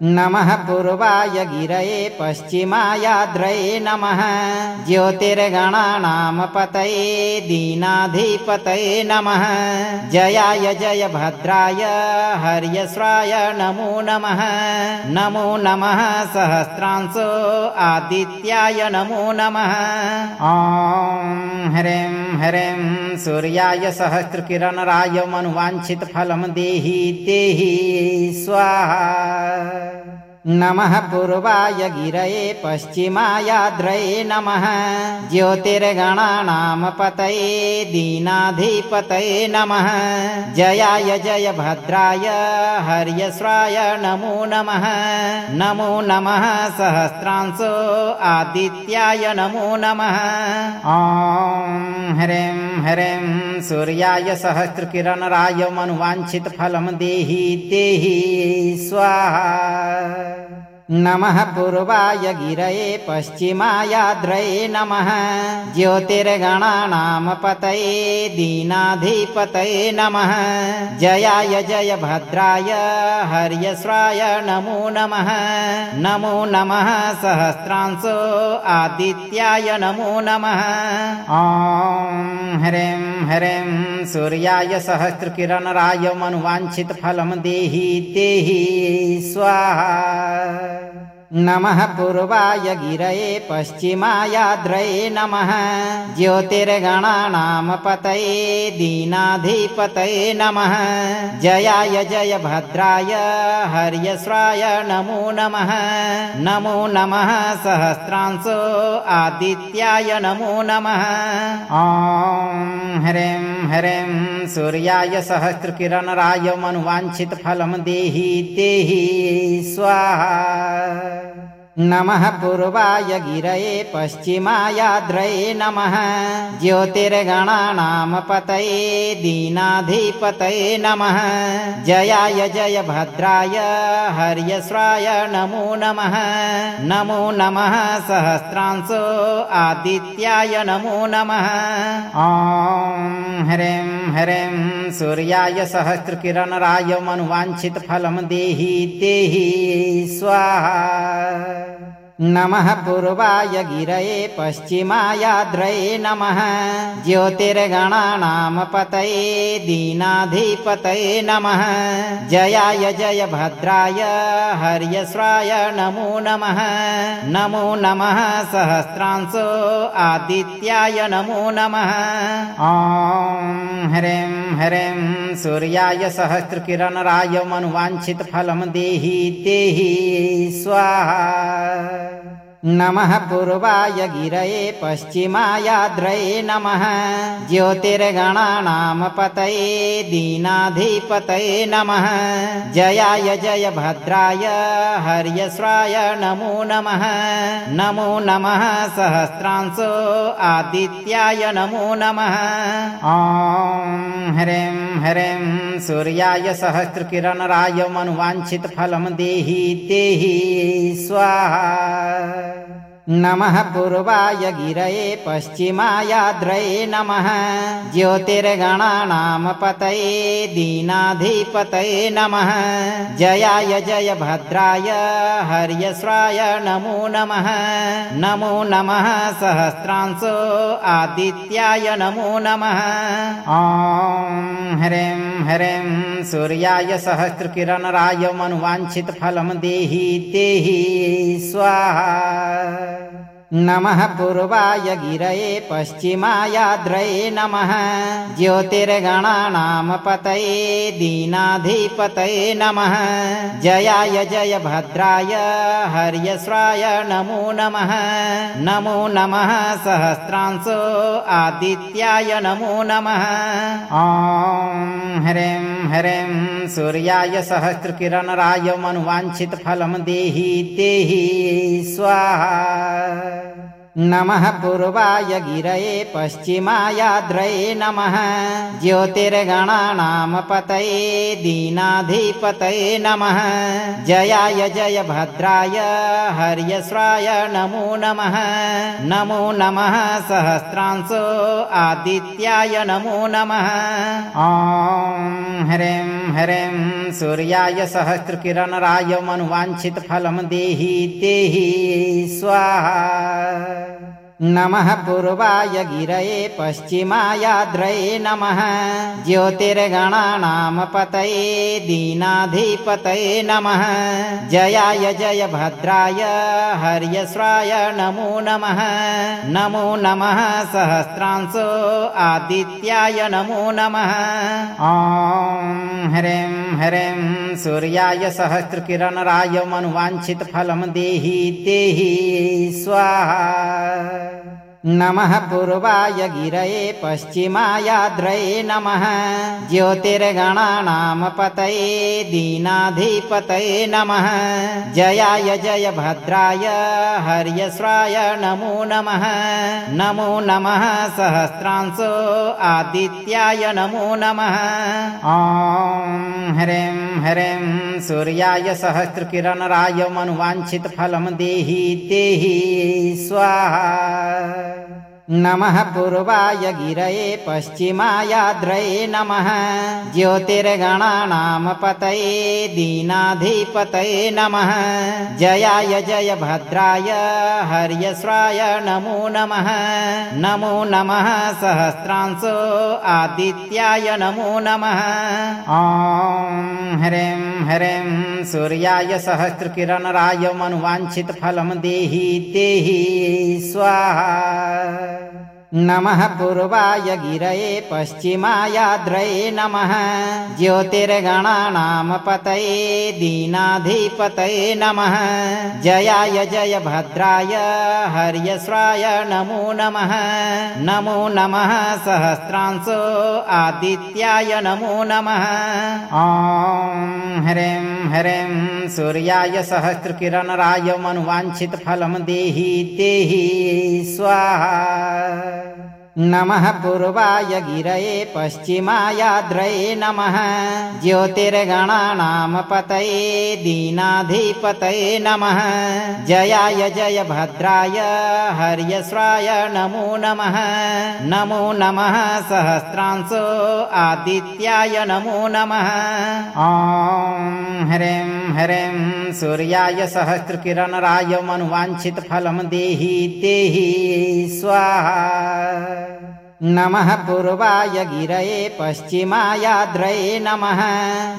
नमः पूर्वाय गिरये पश्चिमायाद्रये नमः ज्योतिर्गणानां पतये दीनाधिपतये नमः जयाय जय भद्राय हर्यश्वाय नमो नमः। नमो नमः सहस्रांशो आदित्याय नमो नमः। ॐ ह्रीं सूर्याय सहस्रकिरणराय मनुवाञ्छितफलं देहि देहि स्वाहा। नमः पूर्वाय गिरये पश्चिमायाद्रये नमः ज्योतिर्गणानां पतये दीनाधिपतये नमः जयाय जय भद्राय हर्यश्वाय नमो नमः नमो नमः सहस्रांशो आदित्याय नमो नमः ॐ ह्रीं ह्रीं सूर्याय सहस्रकिरणराय मनोवाञ्छितफलं देहि देहि स्वाहा नमः पूर्वाय गिरये पश्चिमायाद्रये नमः ज्योतिर्गणानां पतये दीनाधिपतये नमः जयाय जय भद्राय हर्यश्वाय नमो नमः नमो नमः सहस्रांशो आदित्याय नमो नमः ॐ ह्रीं ह्रीं सूर्याय सहस्रकिरणराय मनोवाञ्छितफलं देहि देहि स्वाहा नमः पूर्वाय गिरये पश्चिमायाद्रये नमः ज्योतिर्गणानां पतये दीनाधिपतये नमः जयाय जय भद्राय हर्यश्वाय नमो नमः नमो नमः सहस्रांशो आदित्याय नमो नमः ॐ ह्रीं ह्रीं सूर्याय सहस्रकिरणराय मनोवाञ्छितफलं देहि देहि स्वाहा नमः पूर्वाय गिरये पश्चिमायाद्रये नमः ज्योतिर्गणानां पतये दीनाधिपतये नमः जयाय जय भद्राय हर्यश्वाय नमो नमः नमो नमः सहस्रांशो आदित्याय नमो नमः ॐ ह्रीं ह्रीं सूर्याय सहस्रकिरणराय मनोवाञ्छितफलं देहि देहि स्वाहा नमः पूर्वाय गिरये पश्चिमायाद्रये नमः ज्योतिर्गणानां पतये दीनाधिपतये नमः जयाय जय भद्राय हर्यश्वाय नमो नमः नमो नमः सहस्रांशो आदित्याय नमो नमः ॐ ह्रीं ह्रीं सूर्याय सहस्रकिरणराय मनोवाञ्छितफलं देहि देहि स्वाहा नमः पूर्वाय गिरये पश्चिमायाद्रये नमः ज्योतिर्गणानां पतये दीनाधिपतये नमः जयाय जय भद्राय हर्यश्वाय नमो नमः नमो नमः सहस्रांशो आदित्याय नमो नमः ॐ ह्रीं ह्रीं सूर्याय सहस्रकिरणराय मनोवाञ्छितफलं देहि देहि स्वाहा नमः पूर्वाय गिरये पश्चिमायाद्रये नमः ज्योतिर्गणानां पतये दीनाधिपतये नमः जयाय जय भद्राय हर्यश्वाय नमो नमः नमो नमः सहस्रांशो आदित्याय नमो नमः ॐ ह्रीं ह्रीं सूर्याय सहस्रकिरणराय मनोवाञ्छितफलं देहि देहि स्वाहा नमः पूर्वाय गिरये पश्चिमायाद्रये नमः ज्योतिर्गणानां पतये दीनाधिपतये नमः जयाय जय भद्राय हर्यश्वाय नमो नमः नमो नमः सहस्रांशो आदित्याय नमो नमः ॐ ह्रीं ह्रीं सूर्याय सहस्रकिरणराय मनोवाञ्छितफलं देहि देहि स्वाहा नमः पूर्वाय गिरये पश्चिमायाद्रये नमः ज्योतिर्गणानां पतये दीनाधिपतये नमः जयाय जय भद्राय हर्यश्वाय नमो नमः नमो नमः सहस्रांशो आदित्याय नमो नमः ॐ ह्रीं ह्रीं सूर्याय सहस्रकिरणराय मनोवाञ्छितफलं देहि देहि स्वाहा नमः पूर्वाय गिरये पश्चिमायाद्रये नमः ज्योतिर्गणानां पतये दीनाधिपतये नमः जयाय जय भद्राय हर्यश्वाय नमो नमः नमो नमः सहस्रांशो आदित्याय नमो नमः ॐ ह्रीं ह्रीं सूर्याय सहस्रकिरणराय मनुवाञ्छितफलं देहि देहि स्वाहा नमः पूर्वाय गिरये पश्चिमायाद्रये नमः ज्योतिर्गणानां पतये दीनाधिपतये नमः जयाय जय भद्राय हर्यश्वाय नमो नमः नमो नमः सहस्रांशो आदित्याय नमो नमः ॐ ह्रीं ह्रीं सूर्याय सहस्रकिरणराय मनुवाञ्छितफलं देहि देहि स्वाहा नमः पूर्वाय गिरये पश्चिमायाद्रये नमः ज्योतिर्गणानां पतये दीनाधिपतये नमः जयाय जय भद्राय हर्यश्वाय नमो नमः नमो नमः सहस्रांशो आदित्याय नमो नमः ॐ ह्रीं ह्रीं सूर्याय सहस्रकिरणराय मनुवाञ्छितफलं देहि देहि स्वाहा नमः पूर्वाय गिरये पश्चिमायाद्रये नमः ज्योतिर्गणानां पतये दीनाधिपतये नमः जयाय जय भद्राय हर्यश्वाय नमो नमः नमो नमः सहस्रांशो आदित्याय नमो नमः ॐ ह्रीं ह्रीं सूर्याय सहस्रकिरणराय मनुवाञ्छितफलं देहि देहि स्वाहा नमः पूर्वाय गिरये पश्चिमायाद्रये नमः ज्योतिर्गणानां पतये दीनाधिपतये नमः जयाय जय भद्राय हर्यश्वाय नमो नमः नमो नमः सहस्रांशो आदित्याय नमो नमः ॐ ह्रीं ह्रीं सूर्याय सहस्रकिरणराय मनुवाञ्छितफलं देहि देहि स्वाहा नमः पूर्वाय गिरये पश्चिमायाद्रये नमः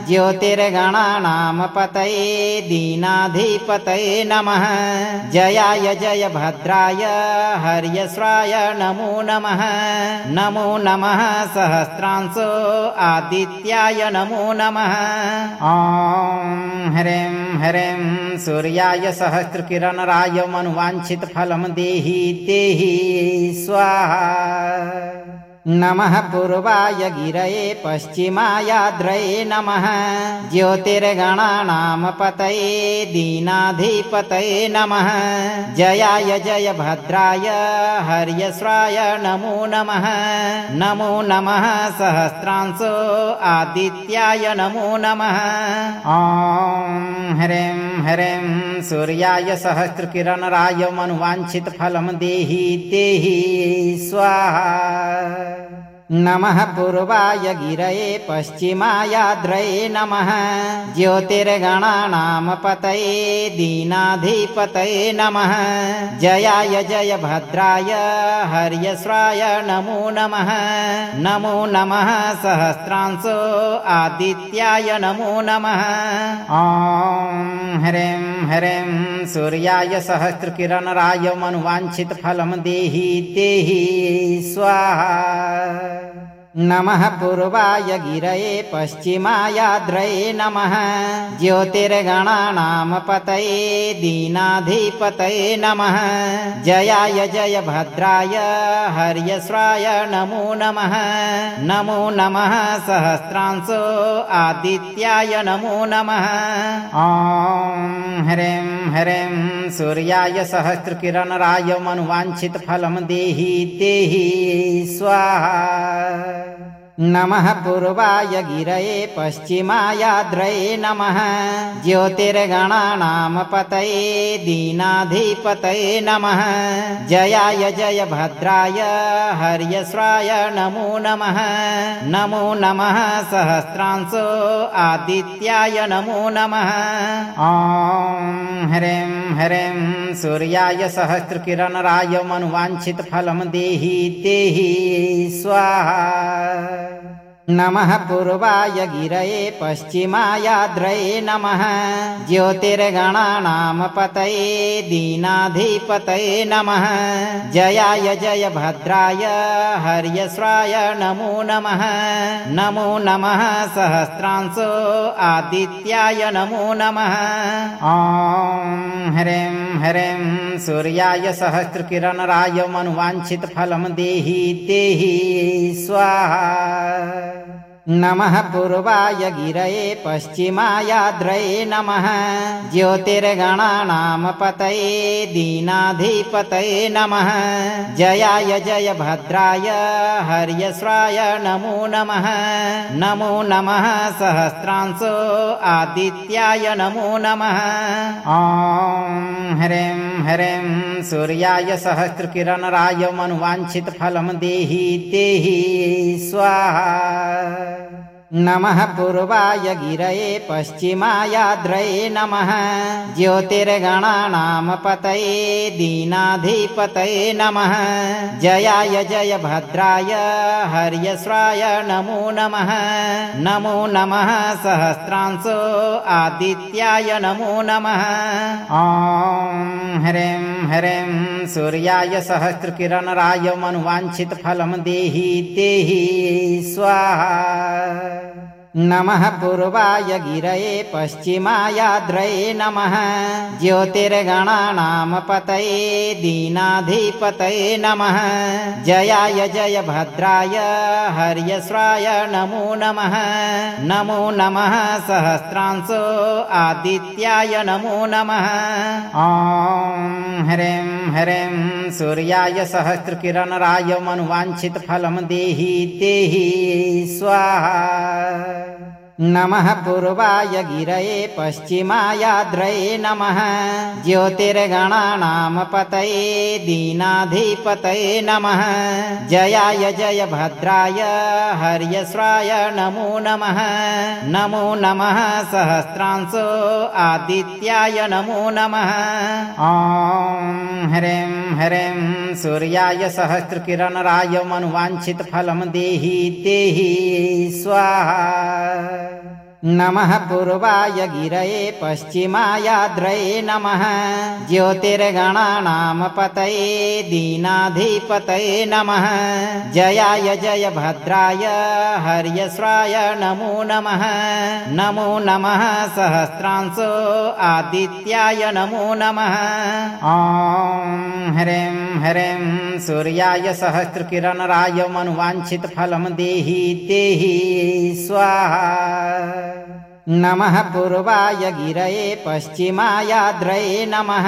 ज्योतिर्गणानां पतये दीनाधिपतये नमः जयाय जय भद्राय हर्यश्वाय नमो नमः नमो नमः सहस्रांशो आदित्याय नमो नमः ॐ ह्रीं ह्रीं सूर्याय सहस्रकिरणराय मनुवाञ्छितफलं देहि देहि स्वाहा नमः पूर्वाय गिरये पश्चिमायाद्रये नमः ज्योतिर्गणानां पतये दीनाधिपतये नमः जयाय जय भद्राय हर्यश्वाय नमो नमः नमो नमः सहस्रांशो आदित्याय नमो नमः ॐ ह्रीं ह्रीं सूर्याय सहस्रकिरणराय मनुवाञ्छितफलं देहि देहि स्वाहा नमः पूर्वाय गिरये पश्चिमायाद्रये नमः ज्योतिर्गणानां पतये दीनाधिपतये नमः जयाय जय भद्राय हर्यश्वाय नमो नमः नमो नमः सहस्रांशो आदित्याय नमो नमः ॐ ह्रीं ह्रीं सूर्याय सहस्रकिरणराय मनुवाञ्छितफलं देहि देहि स्वाहा नमः पूर्वाय गिरये पश्चिमायाद्रये नमः ज्योतिर्गणानां पतये दीनाधिपतये नमः जयाय जय भद्राय हर्यश्वाय नमो नमः नमो नमः सहस्रांशो आदित्याय नमो नमः ॐ ह्रीं ह्रीं सूर्याय सहस्रकिरणराय मनुवाञ्छितफलं देहि देहि स्वाहा नमः पूर्वाय गिरये पश्चिमायाद्रये नमः ज्योतिर्गणानां पतये दीनाधिपतये नमः जयाय जय भद्राय हर्यश्वाय नमो नमः नमो नमः सहस्रांशो आदित्याय नमो नमः ॐ ह्रीं ह्रीं सूर्याय सहस्रकिरणराय मनुवाञ्छितफलं देहि देहि स्वाहा नमः पूर्वाय गिरये पश्चिमायाद्रये नमः ज्योतिर्गणानां पतये दीनाधिपतये नमः जयाय जय भद्राय हर्यश्वाय नमो नमः नमो नमः सहस्रांशो आदित्याय नमो नमः ॐ ह्रीं ह्रीं सूर्याय सहस्रकिरणराय मनुवाञ्छितफलं देहि देहि स्वाहा नमः पूर्वाय गिरये पश्चिमायाद्रये नमः ज्योतिर्गणानां पतये दीनाधिपतये नमः जयाय जय भद्राय हर्यश्वाय नमो नमः नमो नमः सहस्रांशो आदित्याय नमो नमः ॐ ह्रीं ह्रीं सूर्याय सहस्रकिरणराय मनुवाञ्छितफलं देहि देहि स्वाहा नमः पूर्वाय गिरये पश्चिमायाद्रये नमः ज्योतिर्गणानां पतये दीनाधिपतये नमः जयाय जय भद्राय हर्यश्वाय नमो नमः नमो नमः सहस्रांशो आदित्याय नमो नमः ॐ ह्रीं ह्रीं सूर्याय सहस्रकिरणराय मनुवाञ्छितफलं देहि देहि स्वाहा नमः पूर्वाय गिरये पश्चिमायाद्रये नमः ज्योतिर्गणानां पतये दीनाधिपतये नमः जयाय जय भद्राय हर्यश्वाय नमो नमः नमो नमः सहस्रांशो आदित्याय नमो नमः ॐ ह्रीं ह्रीं सूर्याय सहस्रकिरणराय मनुवाञ्छितफलं देहि देहि स्वाहा नमः पूर्वाय गिरये पश्चिमायाद्रये नमः ज्योतिर्गणानां पतये दीनाधिपतये नमः जयाय जय भद्राय हर्यश्वाय नमो नमः नमो नमः सहस्रांशो आदित्याय नमो नमः ॐ ह्रीं ह्रीं सूर्याय सहस्रकिरणराय मनुवाञ्छितफलं देहि देहि स्वाहा नमः पूर्वाय गिरये पश्चिमायाद्रये नमः ज्योतिर्गणानां पतये दीनाधिपतये नमः जयाय जय भद्राय हर्यश्वाय नमो नमः नमो नमः सहस्रांशो आदित्याय नमो नमः ॐ ह्रीं ह्रीं सूर्याय सहस्रकिरणराय मनुवाञ्छितफलं देहि देहि स्वाहा नमः पूर्वाय गिरये पश्चिमायाद्रये नमः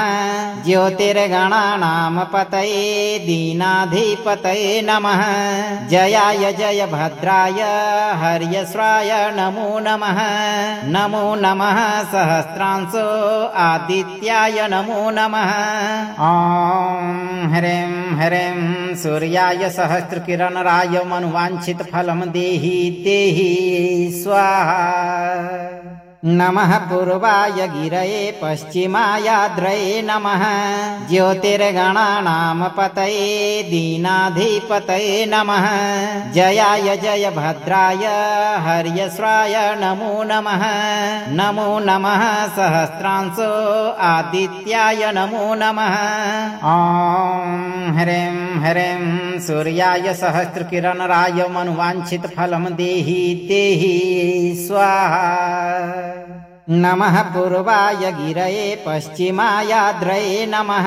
ज्योतिर्गणानां पतये दीनाधिपतये नमः जयाय जय भद्राय हर्यश्वाय नमो नमः नमो नमः सहस्रांशो आदित्याय नमो नमः ॐ ह्रीं ह्रीं सूर्याय सहस्रकिरणराय मनुवाञ्छितफलं देहि देहि स्वाहा नमः पूर्वाय गिरये पश्चिमायाद्रये नमः ज्योतिर्गणानां पतये दीनाधिपतये नमः जयाय जय भद्राय हर्यश्वाय नमो नमः नमो नमः सहस्रांशो आदित्याय नमो नमः ॐ ह्रीं ह्रीं सूर्याय सहस्रकिरणराय मनुवाञ्छितफलं देहि देहि स्वाहा नमः पूर्वाय गिरये पश्चिमायाद्रये नमः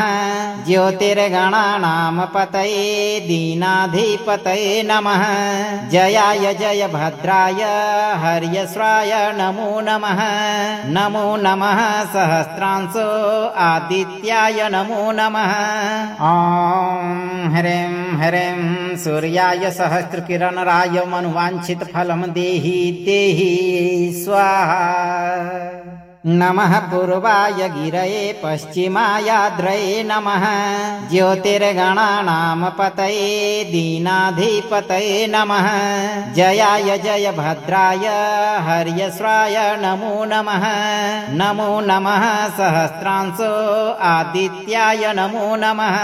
ज्योतिर्गणानां पतये दीनाधिपतये नमः जयाय जय भद्राय हर्यश्वाय नमो नमः नमो नमः सहस्रांशो आदित्याय नमो नमः ॐ ह्रीं ह्रीं सूर्याय सहस्रकिरणराय मनुवाञ्छितफलं देहि देहि स्वाहा। नमः पूर्वाय गिरये पश्चिमायाद्रये नमः ज्योतिर्गणानां पतये दीनाधिपतये नमः जयाय जय भद्राय हर्यश्वाय नमो नमः। नमो नमः सहस्रांशो आदित्याय नमो नमः।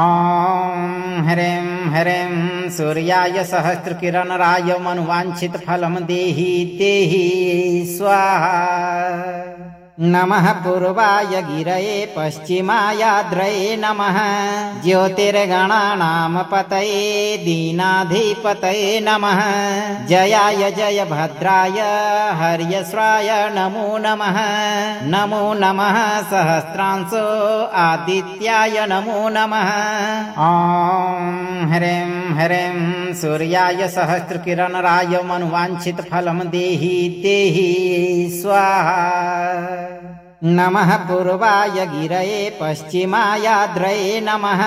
ॐ ह्रीं सूर्याय सहस्रकिरणराय मनुवाञ्छितफलं देहि देहि स्वाहा। नमः पूर्वाय गिरये पश्चिमायाद्रये नमः ज्योतिर्गणानां पतये दीनाधिपतये नमः जयाय जय भद्राय हर्यश्वाय नमो नमः। नमो नमः सहस्रांशो आदित्याय नमो नमः। ॐ ह्रीं सूर्याय सहस्रकिरणराय मनुवाञ्छितफलं देहि देहि स्वाहा। नमः पूर्वाय गिरये पश्चिमायाद्रये नमः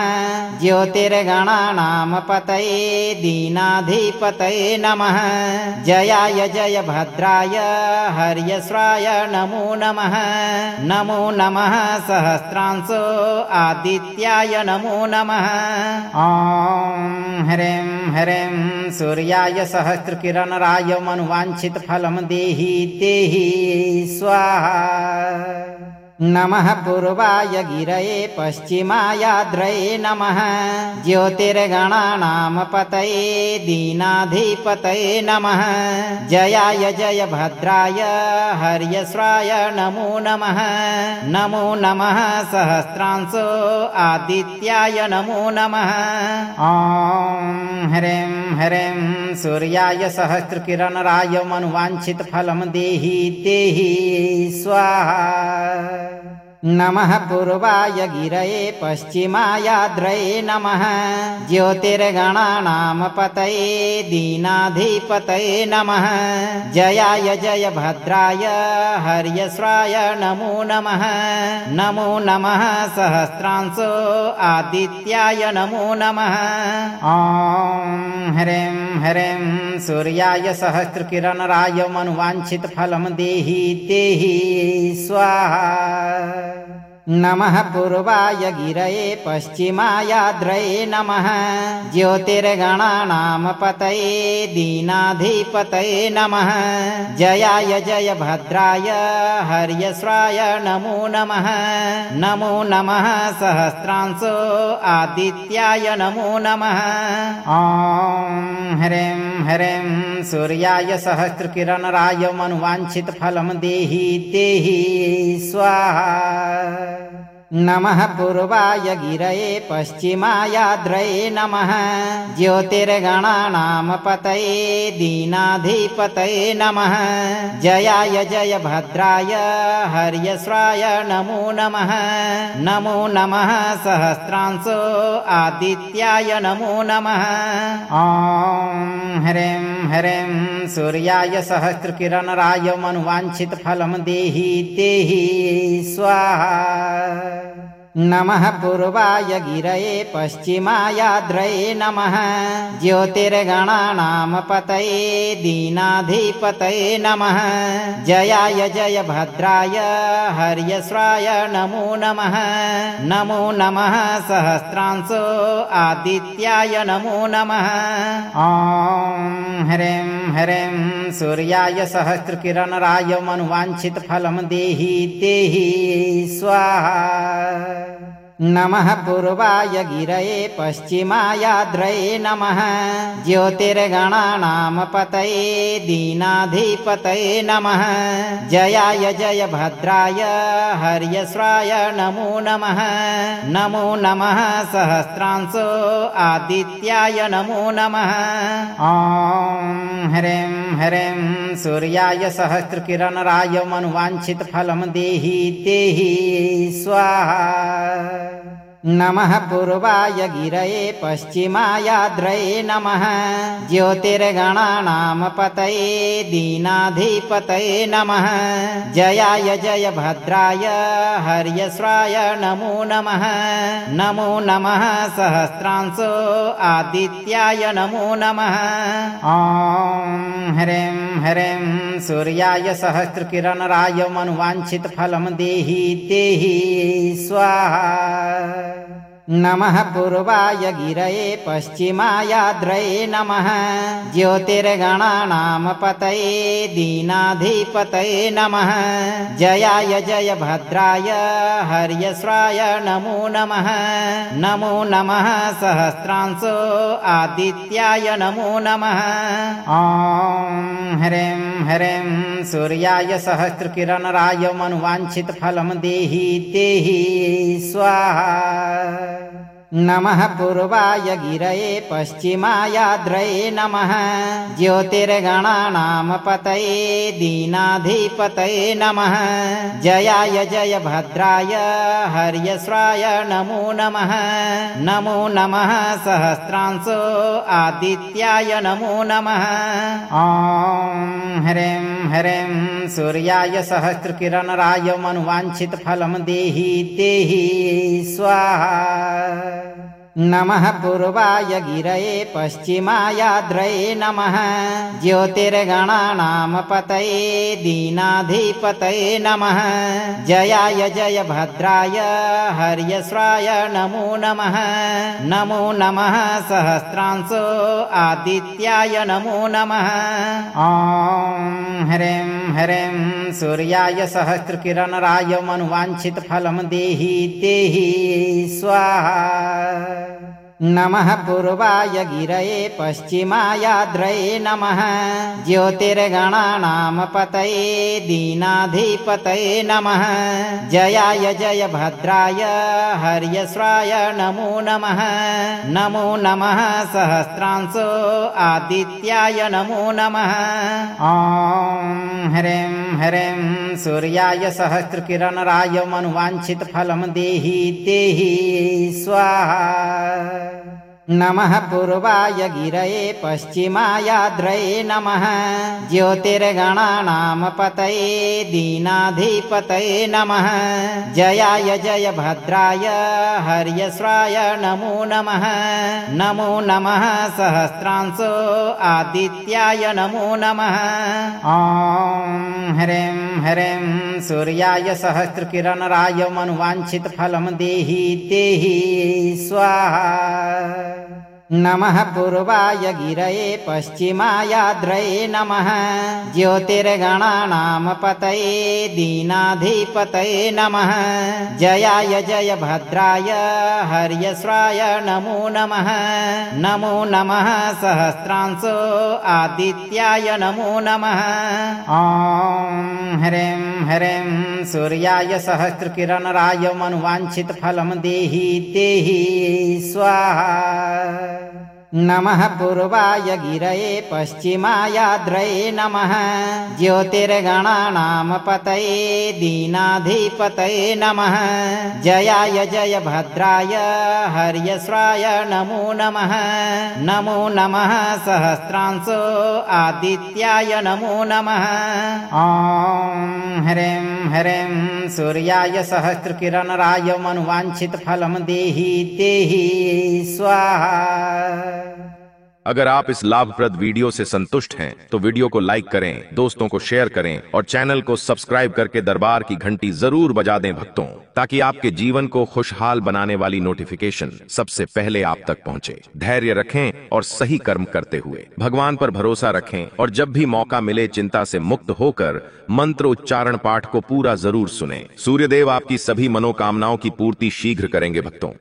ज्योतिर्गणानां पतये दीनाधिपतये नमः जयाय जय भद्राय हर्यश्वाय नमो नमः। नमो नमः सहस्रांशो आदित्याय नमो नमः। ॐ ह्रीं सूर्याय सहस्रकिरणराय मनुवाञ्छितफलं देहि देहि स्वाहा। नमः पूर्वाय गिरये पश्चिमायाद्रये नमः ज्योतिर्गणानां पतये दीनाधिपतये नमः जयाय जय भद्राय हर्यश्वाय नमो नमः। नमो नमः सहस्रांशो आदित्याय नमो नमः। ॐ ह्रीं सूर्याय सहस्रकिरणराय मनुवाञ्छितफलं देहि देहि स्वाहा। नमः पूर्वाय गिरये पश्चिमायाद्रये नमः ज्योतिर्गणानां पतये दीनाधिपतये नमः जयाय जय भद्राय हर्यश्वाय नमो नमः। नमो नमः सहस्रांशो आदित्याय नमो नमः। ॐ ह्रीं सूर्याय सहस्रकिरणराय मनुवाञ्छितफलं देहि देहि स्वाहा। नमः पूर्वाय गिरये पश्चिमायाद्रये नमः ज्योतिर्गणानां पतये दीनाधिपतये नमः जयाय जय भद्राय हर्यश्वाय नमो नमः। नमो नमः सहस्रांशो आदित्याय नमो नमः। ॐ ह्रीं सूर्याय सहस्रकिरणराय मनुवाञ्छितफलं देहि देहि स्वाहा। नमः पूर्वाय गिरये पश्चिमायाद्रये नमः ज्योतिर्गणानां पतये दीनाधिपतये नमः जयाय जय भद्राय हर्यश्वाय नमो नमः। नमो नमः सहस्रांशो आदित्याय नमो नमः। ॐ ह्रीं सूर्याय सहस्रकिरणराय मनुवाञ्छितफलं देहि देहि स्वाहा। नमः पूर्वाय गिरये पश्चिमायाद्रये नमः ज्योतिर्गणानां पतये दीनाधिपतये नमः जयाय जय भद्राय हर्यश्वाय नमो नमः। नमो नमः सहस्रांशो आदित्याय नमो नमः। ॐ ह्रीं सूर्याय सहस्रकिरणराय मनुवाञ्छितफलं देहि देहि स्वाहा। नमः पूर्वाय गिरये पश्चिमायाद्रये नमः ज्योतिर्गणानां पतये दीनाधिपतये नमः जयाय जय भद्राय हर्यश्वाय नमो नमः। नमो नमः सहस्रांशो आदित्याय नमो नमः। ॐ ह्रीं सूर्याय सहस्रकिरणराय मनुवाञ्छितफलं देहि देहि स्वाहा। नमः पूर्वाय गिरये पश्चिमायाद्रये नमः ज्योतिर्गणानां पतये दीनाधिपतये नमः जयाय जय भद्राय हर्यश्वाय नमो नमः नमो नमः सहस्रांशो आदित्याय नमो नमः ॐ ह्रीं ह्रीं सूर्याय सहस्रकिरणराय मनुवाञ्छितफलं देहि देहि स्वाहा नमः पूर्वाय गिरये पश्चिमायाद्रये नमः ज्योतिर्गणानां पतये दीनाधिपतये नमः जयाय जय भद्राय हर्यश्वाय नमो नमः नमो नमः सहस्रांशो आदित्याय नमो नमः ॐ ह्रीं ह्रीं सूर्याय सहस्रकिरणराय मनुवाञ्छितफलं देहि देहि स्वाहा नमः पूर्वाय गिरये पश्चिमायाद्रये नमः ज्योतिर्गणानां पतये दीनाधिपतये नमः जयाय जय भद्राय हर्यश्वाय नमो नमः नमो नमः सहस्रांशो आदित्याय नमो नमः ॐ ह्रीं ह्रीं सूर्याय सहस्रकिरणराय मनुवाञ्छितफलं देहि देहि स्वाहा नमः पूर्वाय गिरये पश्चिमायाद्रये नमः ज्योतिर्गणानां पतये दीनाधिपतये नमः जयाय जय भद्राय हर्यश्वाय नमो नमः नमो नमः सहस्रांशो आदित्याय नमो नमः ॐ ह्रीं ह्रीं सूर्याय सहस्रकिरणराय मनुवाञ्छितफलं देहि देहि स्वाहा नमः पूर्वाय गिरये पश्चिमायाद्रये नमः ज्योतिर्गणानां पतये दीनाधिपतये नमः जयाय जय भद्राय हर्यश्वाय नमो नमः नमो नमः सहस्रांशो आदित्याय नमो नमः ॐ ह्रीं ह्रीं सूर्याय सहस्रकिरणराय मनुवाञ्छितफलं देहि देहि स्वाहा नमः पूर्वाय गिरये पश्चिमायाद्रये नमः ज्योतिर्गणानां पतये दीनाधिपतये नमः जयाय जय भद्राय हर्यश्वाय नमो नमः नमो नमः सहस्रांशो आदित्याय नमो नमः ॐ ह्रीं ह्रीं सूर्याय सहस्रकिरणराय मनुवाञ्छितफलं देहि देहि स्वाहा नमः पूर्वाय गिरये पश्चिमायाद्रये नमः ज्योतिर्गणानां पतये दीनाधिपतये नमः जयाय जय भद्राय हर्यश्वाय नमो नमः नमो नमः सहस्रांशो आदित्याय नमो नमः ॐ ह्रीं ह्रीं सूर्याय सहस्रकिरणराय मनुवाञ्छितफलं देहि देहि स्वाहा नमः पूर्वाय गिरये पश्चिमायाद्रये नमः ज्योतिर्गणानां पतये दीनाधिपतये नमः जयाय जय भद्राय हर्यश्वाय नमो नमः नमो नमः सहस्रांशो आदित्याय नमो नमः ॐ ह्रीं ह्रीं सूर्याय सहस्रकिरणराय मनुवाञ्छितफलं देहि देहि स्वाहा अगर आप इस लाभप्रद वीडियो से संतुष्ट हैं तो वीडियो को लाइक करें, दोस्तों को शेयर करें और चैनल को सब्सक्राइब करके दरबार की घंटी जरूर बजा दें भक्तों, ताकि आपके जीवन को खुशहाल बनाने वाली नोटिफिकेशन सबसे पहले आप तक पहुंचे। धैर्य रखें और सही कर्म करते हुए भगवान पर भरोसा रखें और जब भी मौका मिले चिंता से मुक्त होकर मंत्र उच्चारण पाठ को पूरा जरूर सुनें। सूर्यदेव आपकी सभी मनोकामनाओं की पूर्ति शीघ्र करेंगे भक्तों।